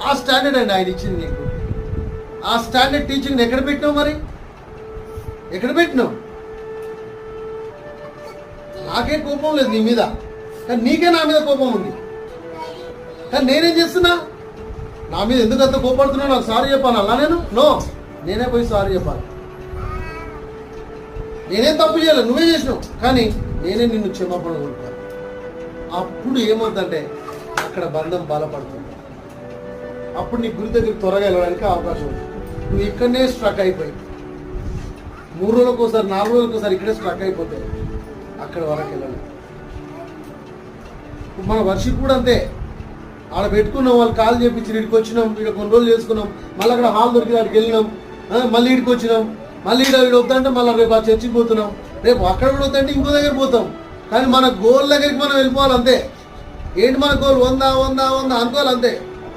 ఆ స్టాండర్డ్ అండి ఆయన ఇచ్చింది నీకు. ఆ స్టాండర్డ్ టీచింగ్ ఎక్కడ పెట్టినావు? మరి ఎక్కడ పెట్టినావు? నాకే కోపం లేదు నీ మీద, కానీ నీకే నా మీద కోపం ఉంది. కానీ నేనేం చేస్తున్నా? నా మీద ఎందుకు అంత కోపడుతున్నావు? నాకు సారీ చెప్పాను అలా నో, నేనే పోయి సారీ చెప్పాలి. నేనేం తప్పు చేయలేదు, నువ్వే చేసినావు, కానీ నేనే నిన్ను క్షమాపణ కోరుతాను. అప్పుడు ఏమవుతుందంటే అక్కడ బంధం బలపడుతుంది. అప్పుడు నీ గురి దగ్గరికి త్వరగా వెళ్ళడానికి అవకాశం ఉంది. నువ్వు ఇక్కడనే స్ట్రక్ అయిపోయి 3 రోజులకు ఒకసారి 4 రోజులకు ఒకసారి ఇక్కడే స్ట్రక్ అయిపోతే అక్కడ వరకు వెళ్ళాలి. మన వర్షిప్ కూడా అంతే. ఆడ పెట్టుకున్నాం, వాళ్ళు కాల్ చేపించి ఇక్కడికి వచ్చినాం, ఇక్కడ కొన్ని రోజులు చేసుకున్నాం, మళ్ళీ అక్కడ హాల్ దొరికి అక్కడికి వెళ్ళినాం, మళ్ళీ ఇక్కడికి వచ్చినాం, మళ్ళీ ఇక్కడ వద్దంటే మళ్ళీ రేపు ఆ చర్చికి పోతున్నాం, రేపు అక్కడ కూడా వద్దంటే ఇంకో దగ్గర పోతాం. కానీ మన గోల్ దగ్గరికి మనం వెళ్ళిపోవాలి అంతే. ఏంటి మన గోల్? 100 అనుకోవాలి అంతే.